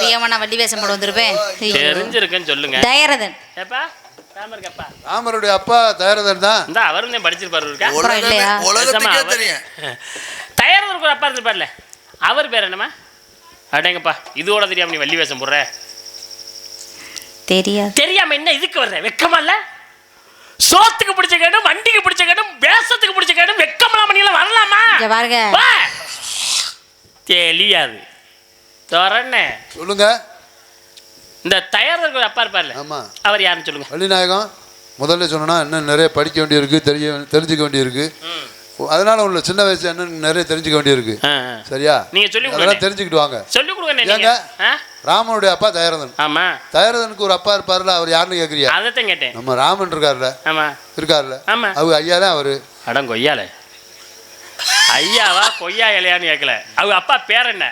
தெரியாம நான் வள்ளி வேஷம் போட வந்திருப்பேன். தெரிஞ்சிருக்குன்னு சொல்லுங்க. தயரதன் ஏப்பா ராமருடைய அப்பா தயரதன் தான். இந்த அவரும் தான் படிச்சிருப்பாரு. உலகத்துக்கே தெரியும். தயரதனுக்கு ஒரு அப்பா இருந்திருப்பார்ல, அவர் பேர் என்னமா? அடேங்கப்பா, இதோட தெரியாம நீ வள்ளி வேஷம் போடுற? தெரியாம என்ன இதுக்கு வர்ற? வெக்கமா இல்ல? சோத்துக்கு பிடிச்ச கேடும், வண்டிக்கு பிடிச்ச கேடும், வேஷத்துக்கு பிடிச்ச கேடும், வெக்கமெல்லாம் பண்ணியெல்லாம் வரலாமா? தெரியாது. தரண்ணே சொல்லுங்க. இந்த தயாரிக்கு ஒரு அப்பா இருப்பார்ல, அவர் யாருன்னு சொல்லுங்க. வள்ளிநாயகம் முதல்ல சொன்னா இன்னும் நிறைய படிக்க வேண்டியிருக்கு, தெரிஞ்சுக்க வேண்டியிருக்கு. அதனால உள்ள சின்ன வயசு என்ன நிறைய தெரிஞ்சுக்க வேண்டியிருக்கு. சரியா? நீங்க சொல்லி அதெல்லாம் தெரிஞ்சுக்கிட்டு வாங்க. சொல்லி கொடுங்க. ராமனுடைய அப்பா தயரதன். ஆமா. தயரதனுக்கு ஒரு அப்பா இருப்பாருல, அவர் யாருன்னு கேக்குறியா? அதான் கேட்டேன். நம்ம ராமன் இருக்காருல்ல. ஆமா. இருக்காருல்ல. ஆமா. அவங்க ஐயா தான் அவரு. அடம் கொய்யால. ஐயாவா கொய்யா இலையான்னு கேட்கல. அவங்க அப்பா பேர் என்ன?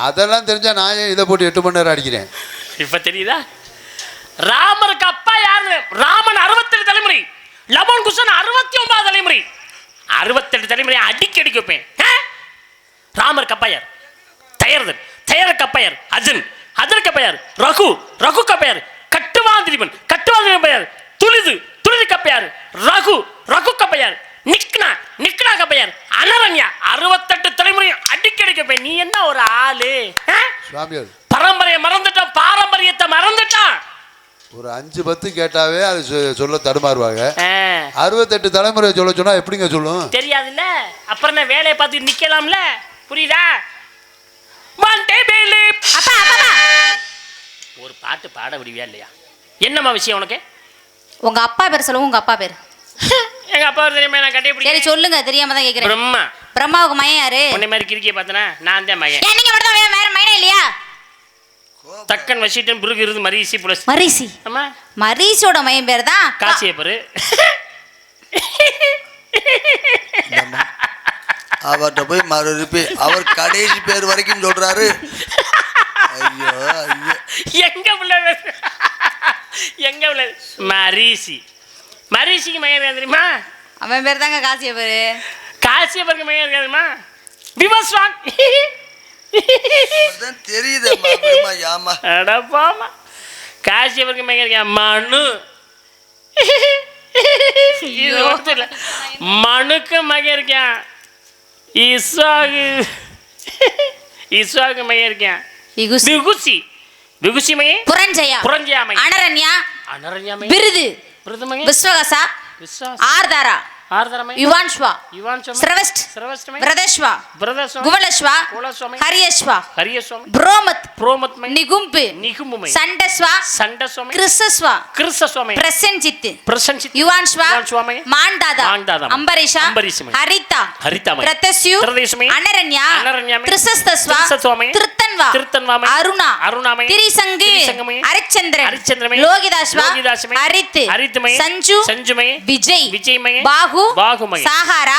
அதெல்லாம் தெரிஞ்சா நான் இதை போட்டு 8 மணி நேரம் அடிக்கிறேன். இப்ப தெரியுதா? ராமருக்கு அப்பா யாரு? ராமன் 68 தலைமுறை, லவன் குசன் 69 தலைமுறை, 68 தலைமுறை அடிக்க வைப்பேன். ராமருக்கு அப்பா யார்? தயரதன். தயருக்கு அப்பா யார்? அர்ஜுன். அதற்கு அப்பா யார்? ரகு. ரகுக்கு அப்பா யார்? கட்டுவாந்திரிபன். கட்டுவாந்திரிபன் அப்பா யார்? துளிது. துளிதுக்கு அப்பா யார்? ரகு. ரகுக்கு அப்பா யார்? நிக்னா. நிக்னாக்கு அப்பா யார்? அனரண்யா. 68 தலைமுறை அடிக்க வைப்பேன். நீ என்ன ஒரு ஆளு? பரம்பரையை மறந்துட்டான், பாரம்பரியத்தை மறந்துட்டான். ஒரு 5-10 கேட்டாவே அது சொல்ல தடுமாறுவாங்க. 68 தலைமுறை சொல்ல சொன்னா எப்படிங்க சொல்லும்? தெரியாதுல்ல. அப்புறம் நான் வேலையை பார்த்து நிக்கலாம்ல. புரியுதா? ஒரு பாட்டு பாட விடுவியா இல்லையா? என்னம்மா விஷயம் உனக்கு? உங்க அப்பா பேர் சொல்லுங்க. உங்க அப்பா பேர்? எங்க அப்பா தெரியுமா? நான் கட்டி சரி சொல்லுங்க. தெரியாம தான் கேக்குறேன். பிரம்மா. பிரம்மாவுக்கு மகன் யாரு? உன்னை மாதிரி கிறுக்கிய பார்த்தனா நான் தான் மகன். நீங்க மட்டும் தான் வேற மகனே இல்லையா? தக்கன் வசிட்டன் பிறகு இருந்து மரிசி புலஸ். மரிசி. ஆமா. மரிசியோட மகன் பேர் தான் காசியப்பரு. அவர்கிட்ட போய் மறுபடி அவர் கடைசி பேர் வரைக்கும் சொல்றாரு. ஐயோ ஐயோ. எங்க பிள்ளை? எங்க பிள்ளை? மரிசி. மரிசிக்கு மகன் தெரியுமா? அவன் பேர் தாங்க காசியப்பரு. காசியப்பருக்கு மகன் தெரியுமா? விவஸ்வான். தெரியுது. காசியப்பருக்கு மகன் மனு. மனுக்கு மகன் இருக்கான். இஸ்வாகு. இஸ்வாகு மகன் இருக்கான். விகுசி. விகுசி மகன் புரஞ்சயா. புரஞ்சயா மகன் அனரண்யா. அனரண்யா மகன் விருது. விருது மகன் விஸ்வகசா. ஆர்தாரா. யுவான்ஷ்வா. ஸ்ரவஸ்ட். பிரதேஷ்வா. குவலஷ்வா. ஹரியஷ்வா. புரோமத். நிகும்பு. சண்டஸ்வா. கிருஷ்ணஸ்வா. பிரசன்ஜித். யுவான்ஷ்வா. மாண்டாதா. அம்பரீஷா. ஹரிதா. பிரதஸ்யு. அனரண்யா. கிருஷ்ணஸ்தஸ்வா. திருத்தன்வா. அருணா. திரிசங்கு. அரிச்சந்திரன். லோகிதாஸ்வா. அரித். சஞ்சு. விஜய். பாகு. சாகாரா.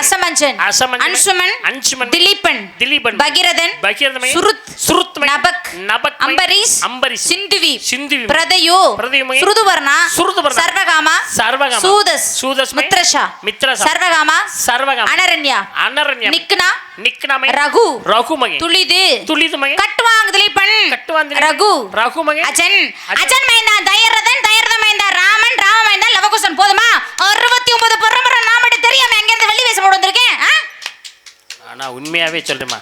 அசமஞ்சன். அன்சுமன். திலீபன். பகிரதன். சுருத். நபக். அம்பரீஷ். சிந்துவி. பிரதயு. சுருதுவர்ணா. சர்வகாமா. சூதஸ். மித்ரஷா. சர்வகாமா. அனரண்யா. நிக்னா. ரகு. துளிது. கட்டுவாங்க திலீபன். ரகு. அஜன் மைந்தா. தயரதன் மைந்தா. ராமன் மைந்தா. லவகுசன். போதுமா? 69 பரம்பரை நாமடி தெரியாம எங்க இருந்து வள்ளி வேஷம் போட வந்திருக்கேன். ஆனா உண்மையாவே சொல்றேமா,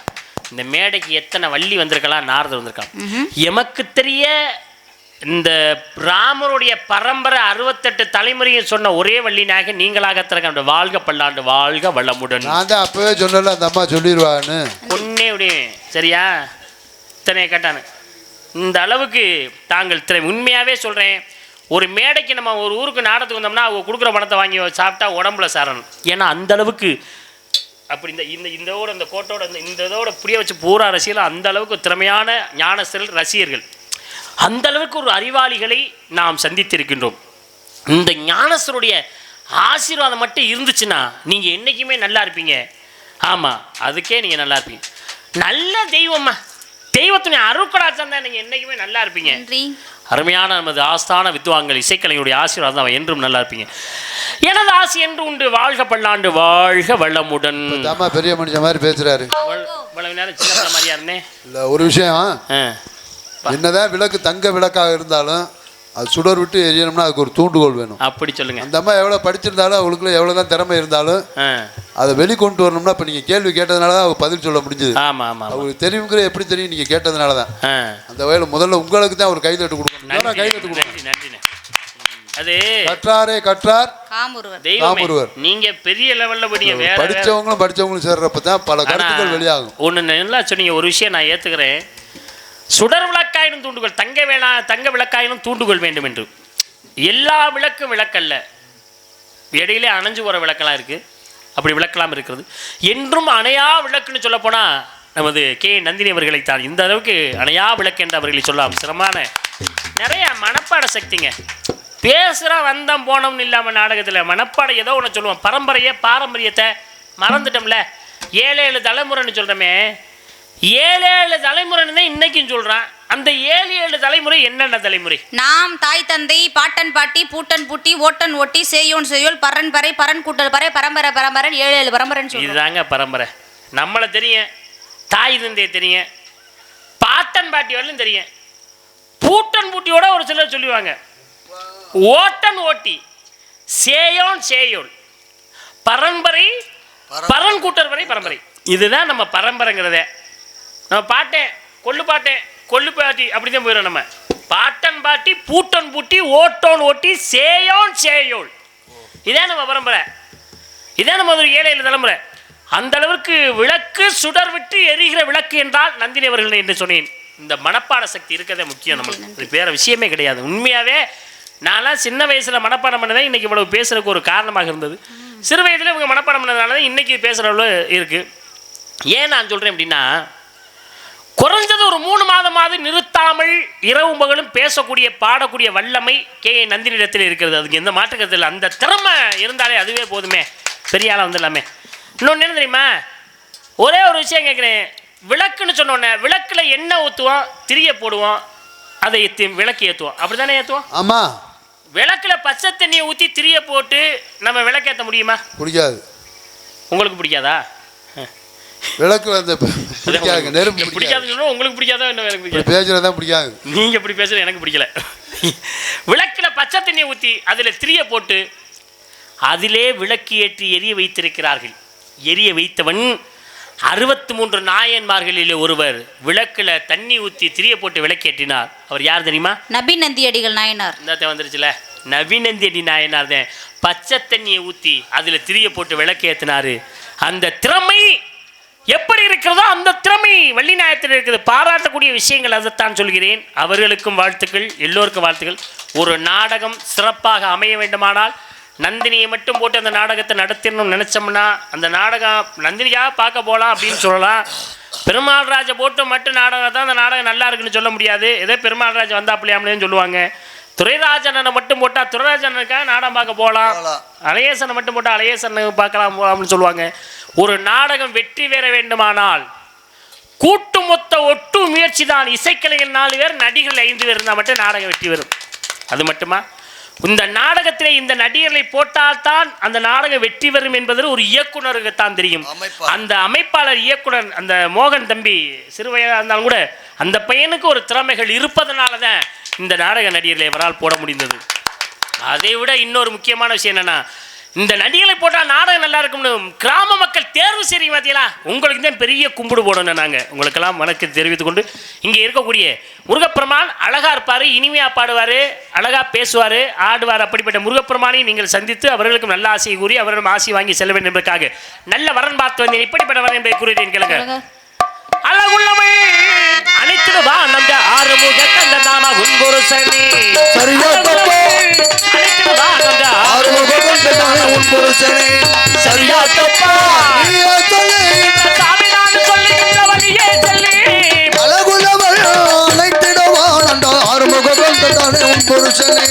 இந்த மேடைக்கு எத்தனை வள்ளி வந்திருக்கலாம், நாரதர் வந்திருக்கான். எமக்கு தெரிய இந்த ராமருடைய பரம்பரை 68 தலைமுறையும் சொன்ன ஒரே வள்ளி நாயகன் நீங்களாக திறக்க. வாழ்க பல்லாண்டு, வாழ்க வளமுடன். நான் தான் அப்பவே சொன்னல, அந்த அம்மா சொல்லிடுவான்னு பொண்ணே அப்படியே. சரியா? இத்தனை கேட்டானு இந்த அளவுக்கு தாங்கள் திறமை. உண்மையாவே சொல்றேன், ஒரு மேடைக்கு நம்ம ஒரு ஊருக்கு நாடத்துக்கு வந்தோம்னா அவங்க கொடுக்குற பணத்தை வாங்கி சாப்பிட்டா உடம்புல சாரணும். ஏன்னா அந்த அளவுக்கு அப்படி இதோட இந்த கோட்டோட இந்த இதோட புரிய வச்சு பூரா ரசிகர்கள் அந்த அளவுக்கு திறமையான ஞானஸ்தர்கள் ரசிகர்கள், அந்த அளவுக்கு ஒரு அறிவாளிகளை நாம் சந்தித்திருக்கின்றோம். இந்த ஞானஸ்தருடைய ஆசீர்வாதம் மட்டும் இருந்துச்சுன்னா நீங்கள் என்றைக்குமே நல்லா இருப்பீங்க. ஆமாம், அதுக்கே நீங்கள் நல்லா இருப்பீங்க. நல்ல தெய்வம்மா, தெய்வத்துடைய அருட்கடாட்சம் தான் நீங்கள் என்றைக்குமே நல்லா இருப்பீங்க. அருமையான நமது ஆஸ்தான வித்வான்கள் இசைக்கலைஞருடைய ஆசீர்வாதம் தான் என்றும் நல்லா இருப்பீங்க. எனது ஆசை என்று உண்டு. வாழ்க பல்லாண்டு, வாழ்க வளமுடன். பெரிய மனுஷன் மாதிரி பேசுறாரு. இவ்வளவு நேரம் சின்ன மாதிரியா இருந்தேன். இல்லை, ஒரு விஷயம் என்னதான் விளக்கு தங்க விளக்காக இருந்தாலும் அது சுடர் விட்டு எரியணும்னா அதுக்கு ஒரு தூண்டுகோல் வேணும். அப்படி சொல்லுங்க. அந்த அம்மா எவ்வளோ படிச்சிருந்தாலும் அவங்களுக்குள்ள எவ்வளோதான் திறமை இருந்தாலும் அதை வெளிக்கொண்டு வரணும்னா இப்போ நீங்கள் கேள்வி கேட்டதுனால தான் அவங்க பதில் சொல்ல முடிஞ்சது. ஆமாம் ஆமாம். அவங்களுக்கு தெரியுங்கிற எப்படி தெரியும் நீங்கள் கேட்டதுனால தான். அந்த வகையில் முதல்ல உங்களுக்கு தான் ஒரு கைதட்டு கொடுக்கணும். கைதட்டு கொடுக்கணும். நன்றி. அது கற்றாரே கற்றார் காமொருவர். நீங்க பெரிய லெவல்ல போறீங்க. வேற படிச்சவங்களும் சேர்றப்ப தான் பல கருத்துக்கள் வெளியாகும். ஒன்று நல்லா சொன்னீங்க. ஒரு விஷயம் நான் ஏத்துக்கிறேன். சுடர் விளக்காயினும் தூண்டுகோல், தங்க விளக்காயினும் தூண்டுகோல் வேண்டும் என்று. எல்லா விளக்கும் விளக்கல்ல, இடையிலே அணைஞ்சு போகிற விளக்கெல்லாம் இருக்குது. அப்படி விளக்கலாம் இருக்கிறது. என்றும் அணையா விளக்குன்னு சொல்ல போனால் நமது கே நந்தினி அவர்களைத்தான். இந்த அளவுக்கு அணையா விளக்கு என்று அவர்களை சொல்லலாம். சிரமமான நிறைய மனப்பாட சக்திங்க. பேசுகிற வந்தம் போனோம்னு இல்லாமல் நாடகத்தில் மனப்பாடம் ஏதோ ஒன்று சொல்லுவோம். பாரம்பரியத்தை மறந்துட்டோம்ல. 7 தலைமுறைன்னு சொல்கிறோமே, 7 தலைமுறைன்னு தான் இன்னைக்கும் சொல்கிறான். அந்த 7 தலைமுறை என்னென்ன தலைமுறை? நாம், தாய் தந்தை, பாட்டன் பாட்டி, பூட்டன் பூட்டி, ஓட்டன் ஓட்டி, செய்யோன் செய்யோல், பரன் பறை, பரன் கூட்டல் பறை, பரம்பரை பரம்பரை, 7 பரம்பரைன்னு சொல்லுவோம். இதுதாங்க பரம்பரை. நம்மளை தெரியும், தாய் தந்தையை தெரியும், பாட்டன் பாட்டி வரலும் தெரியும். பூட்டன் பூட்டியோட ஒரு சிலர் சொல்லுவாங்க. ஓட்டன் ஓட்டி, சேயோன் சேயோல், பரம்பரை பரன் கூட்டல் வரை பரம்பரை. இதுதான் நம்ம பரம்பரைங்கிறதே. நம்ம பாட்டேன் கொள்ளு பாட்டி அப்படிதான் போயிடும். நம்ம பாட்டன் பாட்டி, பூட்டன் பூட்டி, ஓட்டோன் ஓட்டி, சேயோன் சேயோல், இதான் நம்ம பரம்பரை. இதான் நம்ம ஒரு 7 தலைமுறை. அந்த அளவுக்கு விளக்கு சுடர் விட்டு எரிகிற விளக்கு என்றால் நந்தினி அவர்கள் என்று சொன்னேன். இந்த மனப்பாட சக்தி இருக்கிறதே முக்கியம். நம்மளுக்கு இது வேற விஷயமே கிடையாது. உண்மையாவே நான்லாம் சின்ன வயசுல மனப்பாடம் பண்ணதான் இன்னைக்கு இவ்வளவு பேசுறதுக்கு ஒரு காரணமாக இருந்தது. சிறு வயதுல இவங்க மனப்பாடம் பண்ணதுனால தான் இன்னைக்கு பேசுறவளவு இருக்கு. ஏன் நான் சொல்றேன் அப்படின்னா, குறைஞ்சது ஒரு 3 மாதமாவது நிறுத்தாமல் இரவு பகலும் பேசக்கூடிய பாடக்கூடிய வல்லமை கே நந்தினிடத்தில் இருக்கிறது. அதுக்கு எந்த மாற்றுக்கிறது இல்லை. அந்த திறமை இருந்தாலே அதுவே போதுமே, பெரிய ஆளாக வந்துடலாமே. இன்னொன்று என்ன தெரியுமா, ஒரே ஒரு விஷயம் கேட்குறேன். விளக்குன்னு சொன்னோன்னே விளக்கில் எண்ணெய் ஊற்றுவோம், திரிய போடுவோம், அதை விளக்கு ஏற்றுவோம். அப்படி தானே ஏற்றுவோம்? ஆமாம். விளக்கில் பச்சை தண்ணியை ஊற்றி திரிய போட்டு நம்ம விளக்கேற்ற முடியுமா? பிடிக்காது. உங்களுக்கு பிடிக்காதா? விளக்கு அந்த நெருப்பு பிடிக்காதுன்னு சொன்னா உங்களுக்கு பிடிக்காதா? என்ன எனக்கு பிடிக்காது. பேசுறதான் பிடிக்காது. நீங்க எப்படி பேசுறது எனக்கு பிடிக்கல. விளக்குல பச்சை தண்ணியை ஊற்றி அதில் திரிய போட்டு அதிலே விளக்கு ஏற்றி எரிய வைத்திருக்கிறார்கள். எரிய வைத்தவன் 63 நாயன்மார்களிலே ஒருவர். விளக்குல தண்ணி ஊற்றி திரிய போட்டு விளக்கேற்றினார். அவர் யார் தெரியுமா? நபிநந்தியடிகள் நாயனார். இந்த வந்துருச்சுல, நபிநந்தியடி நாயனார் தான். பச்சை தண்ணியை ஊற்றி அதுல திரிய போட்டு விளக்கேற்றினாரு. அந்த திறமை எப்படி இருக்கிறதோ அந்த திறமை வள்ளிநாயகத்தில் இருக்குது. பாராட்டக்கூடிய விஷயங்கள் அதைத்தான் சொல்கிறேன். அவர்களுக்கும் வாழ்த்துக்கள், எல்லோருக்கும் வாழ்த்துக்கள். ஒரு நாடகம் சிறப்பாக அமைய வேண்டுமானால் நந்தினியை மட்டும் போட்டு அந்த நாடகத்தை நடத்திடணும்னு நினச்சோம்னா அந்த நாடகம் நந்தினியாக பார்க்க போகலாம் அப்படின்னு சொல்லலாம். பெருமாள் ராஜை போட்டு மட்டும் நாடகம் தான் அந்த நாடகம் நல்லா இருக்குன்னு சொல்ல முடியாது. ஏதோ பெருமாள் ராஜா வந்தாப்பிள்ளையாமலேன்னு சொல்லுவாங்க. துரைராஜனை மட்டும் போட்டால் துரைராஜனுக்காக நாடகம் பார்க்க போகலாம். அலையேசனை மட்டும் போட்டால் அலையேசனுக்கு பார்க்கலாம் போகலாம்னு சொல்லுவாங்க. ஒரு நாடகம் வெற்றி பெற வேண்டுமானால் கூட்டு மொத்த ஒட்டு முயற்சி தான். இசைக்கலைஞர் 4 பேர், நடிகர்கள் 5 பேர் இருந்தால் மட்டும் நாடகம் வெற்றி பெறும். அது மட்டுமா, இந்த நாடகத்தில் இந்த நடிகர்களை போட்டால்தான் அந்த நாடகம் வெற்றி பெறும் என்பது ஒரு இயக்குனருக்குத்தான் தெரியும். அந்த அமைப்பாளர் இயக்குனர் அந்த மோகன் தம்பி சிறுவயதாக இருந்தாலும் கூட அந்த பையனுக்கு ஒரு திறமைகள் இருப்பதனால தான் இந்த நாடக நடிகர்களை இவரால் போட முடிந்தது. அதை விட இன்னொரு முக்கியமான விஷயம் என்னன்னா, இந்த நடிகளை போட்டால் நாடகம் நல்லா இருக்கும்னு கிராம மக்கள் தேர்வு செய்றீங்க பார்த்தீங்களா? உங்களுக்கு தான் பெரிய கும்பிடு போடணும். நாங்கள் உங்களுக்கெல்லாம் வணக்கம் தெரிவித்துக் கொண்டு, இங்கே இருக்கக்கூடிய முருகப்பெருமான் அழகா இருப்பார், இனிமையாக பாடுவார், அழகாக பேசுவார், ஆடுவார். அப்படிப்பட்ட முருகப்பெருமானை நீங்கள் சந்தித்து அவர்களுக்கும் நல்ல ஆசையை கூறி அவரிடம் ஆசை வாங்கி செல்ல வேண்டும் என்பதற்காக நல்ல வரன் பார்த்து வந்தேன். இப்படிப்பட்ட வரன் என்பதை கூறுகிறேன் கேளுங்க. அழகுள்ளமை அனைத்துவா நந்த ஆறுமுக கந்த நாம உன்புருஷனே அனைத்துவா நந்த ஆறுமுக கந்த நாம உன்புருஷனே சரியா தப்பா சாமி நான் சொல்லுகின்ற வழியே சொல்லி அழகுள்ளமை அனைத்துவா நந்த ஆறுமுக கந்த நாம உன்புருஷனே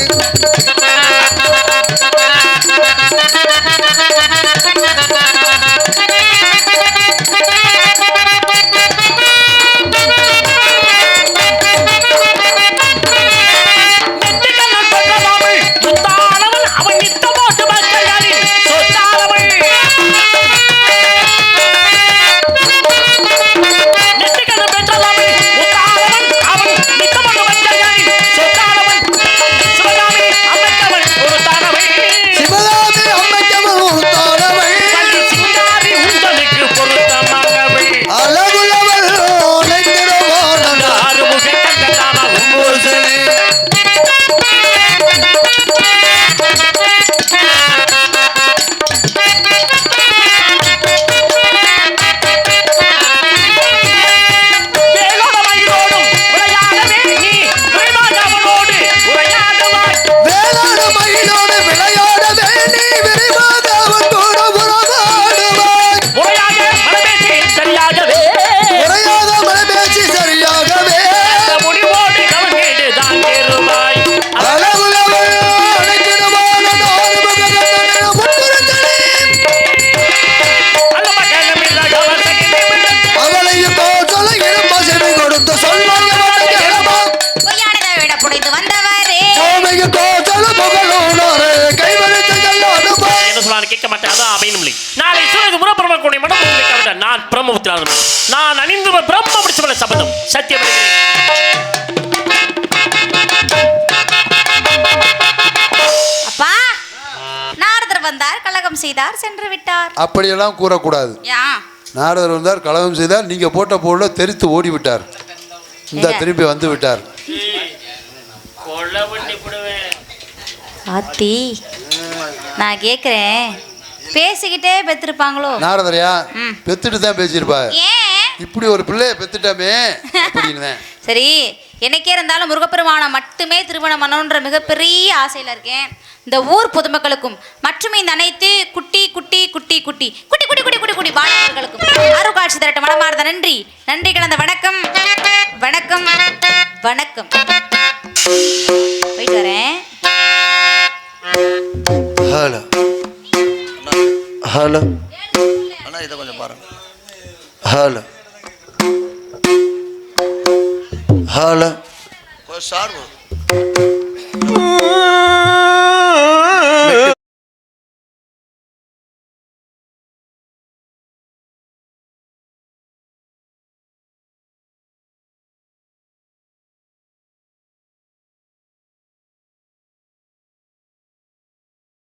பிரம்மபுத்திராகும். நான் அணிந்து பிரம்ம பிடிச்சவள சபதம் சத்தியம். அப்பா, நாரதர் வந்தார், கலகம் செய்தார், சென்று விட்டார். அப்படியெல்லாம் கூறக்கூடாது. யா, நாரதர் வந்தார், கலகம் செய்தார், நீங்க போட்ட பொருளை தெரித்து ஓடி விட்டார். இந்த திருப்பி வந்து விட்டார். ஆத்தி, நான் கேக்குறேன், பேசிக்கிட்டே பெத்திருப்பாங்களோ? நாரதரையா பெத்துட்டு தான் பேசியிருப்பா. ஏன் இப்படி ஒரு பிள்ளைய பெத்துட்டாமே அப்படின்னு. சரி, எனக்கே இருந்தாலும் முருகப்பெருமானை மட்டுமே திருமணம் பண்ணணுன்ற மிகப்பெரிய ஆசையில இருக்கேன். இந்த ஊர் பொதுமக்களுக்கும் மற்றும் இந்த அனைத்து குட்டி குட்டி குட்டி குட்டி குட்டி குட்டி குட்டி குட்டி குட்டி பாலகர்களுக்கும் அருள்காட்சி திரட்ட மனமார்ந்த நன்றி. நன்றி கலந்த வணக்கம் வணக்கம் வணக்கம். போயிட்டு வரேன். ஹலோ ஹலோ அண்ணா, இதை கொஞ்சம் பாருங்க. Hello hello sir